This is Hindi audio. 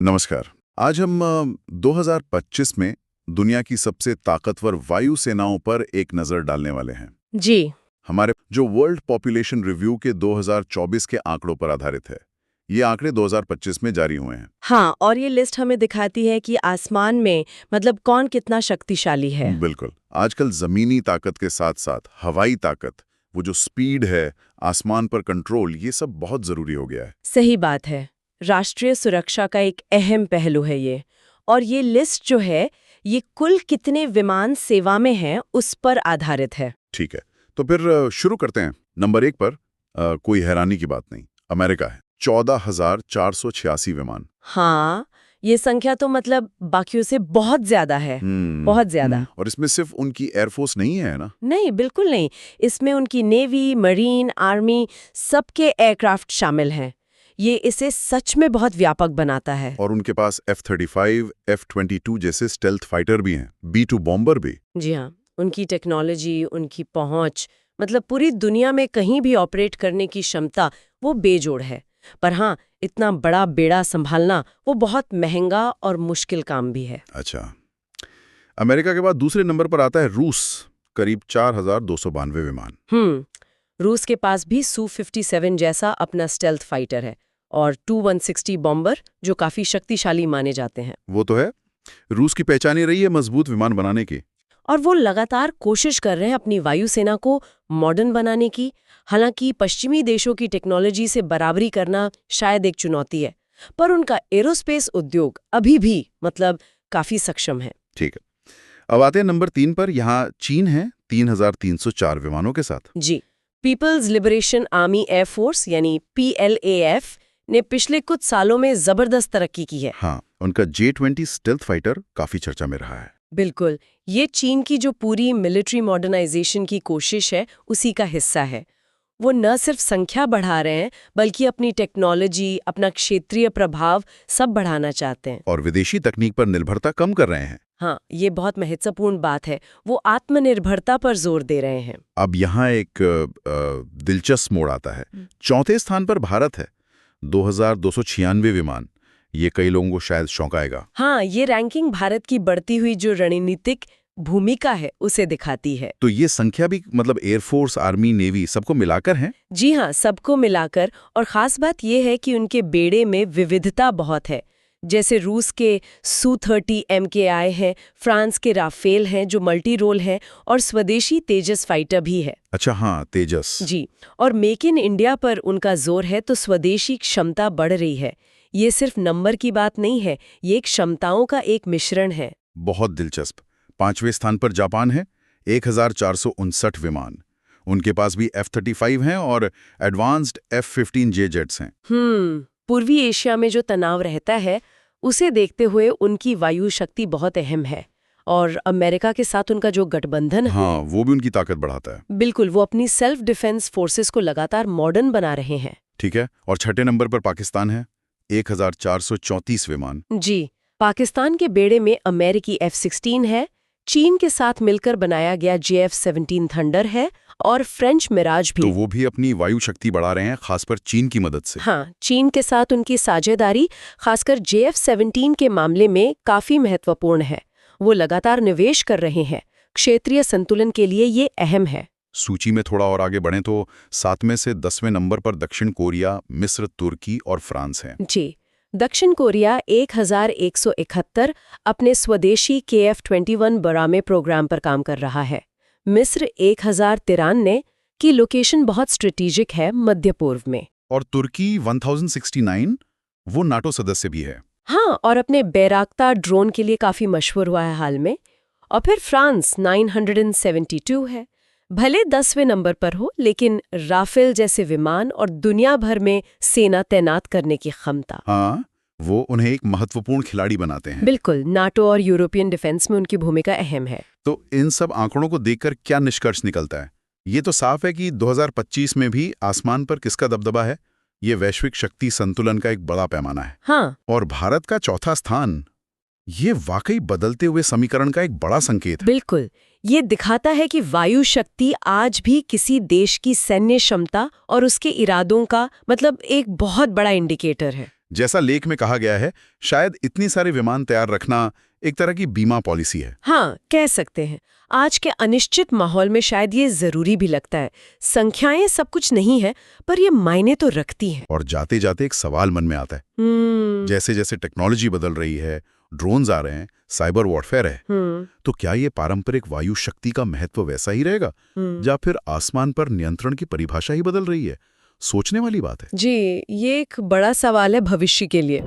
नमस्कार। आज हम 2025 में दुनिया की सबसे ताकतवर वायु सेनाओं पर एक नज़र डालने वाले हैं। जी। हमारे जो वर्ल्ड पॉपुलेशन रिव्यू के 2024 के आंकड़ों पर आधारित है। ये आंकड़े 2025 में जारी हुए हैं। हाँ, और ये लिस्ट हमें दिखाती है कि आसमान में मतलब कौन कितना शक्तिशाली है। बिल्कुल। आजकल जमीनी ताकत के साथ साथ हवाई ताकत, वो जो स्पीड है, आसमान पर कंट्रोल, ये सब बहुत जरूरी हो गया है। सही बात है। राष्ट्रीय सुरक्षा का एक अहम पहलू है ये। और ये लिस्ट जो है, ये कुल कितने विमान सेवा में हैं उस पर आधारित है। ठीक है, तो फिर शुरू करते हैं। नंबर 1 पर कोई हैरानी की बात नहीं, अमेरिका है। 14,486 विमान। हाँ, ये संख्या तो मतलब बाकियों से बहुत ज्यादा है। बहुत ज्यादा। और इसमें सिर्फ उनकी एयरफोर्स नहीं है ना? नहीं, बिल्कुल नहीं। इसमें उनकी नेवी, मरीन, आर्मी सबके एयरक्राफ्ट शामिल हैं। ये इसे सच में बहुत व्यापक बनाता है। और उनके पास F-35, F-22 जैसे स्टेल्थ फाइटर भी हैं, B-2 बॉम्बर भी। जी हाँ, उनकी टेक्नोलॉजी, उनकी पहुंच, मतलब पूरी दुनिया में कहीं भी ऑपरेट करने की क्षमता वो बेजोड़ है। पर हाँ, इतना बड़ा बेड़ा संभालना वो बहुत महंगा और मुश्किल काम भी है। अच्छा, अमेरिका के बाद दूसरे नंबर पर आता है रूस, करीब 4,292 विमान। रूस के पास भी Su-57 जैसा अपना स्टेल्थ फाइटर है और Tu-160 बॉम्बर जो काफी शक्तिशाली माने जाते हैं। वो तो है। रूस की पहचान ही रही है मजबूत विमान बनाने की। और वो लगातार कोशिश कर रहे हैं अपनी वायुसेना को मॉडर्न बनाने की। हालांकि पश्चिमी देशों की टेक्नोलॉजी से बराबरी करना शायद एक चुनौती है, पर उनका एरोस्पेस उद्योग अभी भी मतलब काफी सक्षम है। ठीक है, अब आते हैं नंबर 3 पर। यहाँ चीन है 3,304 विमानों के साथ। जी, People's Liberation Army Air Force यानी PLAF ने पिछले कुछ सालों में जबरदस्त तरक्की की है। हाँ, उनका J-20 स्टेल्थ फाइटर काफी चर्चा में रहा है। बिल्कुल, ये चीन की जो पूरी मिलिट्री मॉडर्नाइजेशन की कोशिश है उसी का हिस्सा है। वो न सिर्फ संख्या बढ़ा रहे हैं बल्कि अपनी टेक्नोलॉजी, अपना क्षेत्रीय प्रभाव सब बढ़ाना चाहते हैं। और विदेशी तकनीक पर निर्भरता कम कर रहे हैं। हाँ, ये बहुत महत्वपूर्ण बात है। वो आत्मनिर्भरता पर जोर दे रहे हैं। अब यहाँ एक दिलचस्प मोड़ आता है। चौथे स्थान पर भारत है, 2,296 विमान। ये कई लोगों को शायद चौंकाएगा। हाँ, ये रैंकिंग भारत की बढ़ती हुई जो रणनीतिक भूमिका है उसे दिखाती है। तो ये संख्या भी मतलब एयरफोर्स, आर्मी, नेवी सबको मिलाकर है? जी हाँ, सबको मिलाकर। और खास बात यह है कि उनके बेड़े में विविधता बहुत है। जैसे रूस के Su-30 MKI हैं, फ्रांस के राफेल हैं जो मल्टी रोल हैं, और स्वदेशी तेजस फाइटर भी है। अच्छा, हाँ, तेजस। जी, और मेक इन इंडिया पर उनका जोर है, तो स्वदेशी क्षमता बढ़ रही है। ये सिर्फ नंबर की बात नहीं है, ये क्षमताओं का एक मिश्रण है। बहुत दिलचस्प। 5वें स्थान पर जापान है, 1,459 विमान। उनके पास भी F-35 हैं और एडवांस्ड F-15J जेट्स हैं। पूर्वी एशिया में जो तनाव रहता है उसे देखते हुए उनकी वायु शक्ति बहुत अहम है। और अमेरिका के साथ उनका जो गठबंधन है, हाँ, वो भी उनकी ताकत बढ़ाता है। बिल्कुल, वो अपनी सेल्फ डिफेंस फोर्सेस को लगातार मॉडर्न बना रहे हैं। ठीक है, और छठे नंबर पर पाकिस्तान है, 1,434 विमान। जी, पाकिस्तान के बेड़े में अमेरिकी F-16 है, चीन के साथ मिलकर बनाया गया JF-17 थंडर है और फ्रेंच मिराज भी। तो वो भी अपनी वायु शक्ति बढ़ा रहे हैं, खासकर चीन की मदद से। हाँ, चीन के साथ उनकी साझेदारी खासकर JF-17 के मामले में काफी महत्वपूर्ण है। वो लगातार निवेश कर रहे हैं। क्षेत्रीय संतुलन के लिए ये अहम है। सूची में थोड़ा और आगे बढ़ें तो 7वें से 10वें नंबर पर दक्षिण कोरिया, मिस्र, तुर्की और फ्रांस हैं। जी, दक्षिण कोरिया 1171 अपने स्वदेशी KF-21 बरामे प्रोग्राम पर काम कर रहा है। मिस्र 1093 की लोकेशन बहुत स्ट्रेटेजिक है मध्य पूर्व में। और तुर्की 1069, वो नाटो सदस्य भी है। हाँ, और अपने बैराक्तार ड्रोन के लिए काफी मशहूर हुआ है हाल में। और फिर फ्रांस 972 है। भले 10वें नंबर पर हो, लेकिन राफेल जैसे विमान और दुनिया भर में सेना तैनात करने की क्षमता, हाँ, वो उन्हें एक महत्वपूर्ण खिलाड़ी बनाते हैं। बिल्कुल, नाटो और यूरोपियन डिफेंस में उनकी भूमिका अहम है। तो इन सब आंकड़ों को देखकर क्या निष्कर्ष निकलता है? ये तो साफ है कि 2025 में भी आसमान पर किसका दबदबा है? ये वैश्विक शक्ति संतुलन का एक बड़ा पैमाना है। हाँ, और भारत का चौथा स्थान, ये वाकई बदलते हुए समीकरण का एक बड़ा संकेत है। बिल्कुल, ये दिखाता है कि वायु शक्ति आज भी किसी देश की सैन्य क्षमता और उसके इरादों का मतलब एक बहुत बड़ा इंडिकेटर है। जैसा लेख में कहा गया है, शायद इतनी सारे विमान तैयार रखना एक तरह की बीमा पॉलिसी है। हाँ, कह सकते हैं। आज के अनिश्चित माहौल में शायद ये जरूरी भी लगता है। संख्याएं सब कुछ नहीं है, पर ये मायने तो रखती हैं। और जाते जाते एक सवाल मन में आता है, जैसे जैसे टेक्नोलॉजी बदल रही है, ड्रोन्स आ रहे हैं, साइबर वॉरफेयर है, तो क्या ये पारंपरिक वायु शक्ति का महत्व वैसा ही रहेगा, या फिर आसमान पर नियंत्रण की परिभाषा ही बदल रही है? सोचने वाली बात है। जी, ये एक बड़ा सवाल है भविष्य के लिए।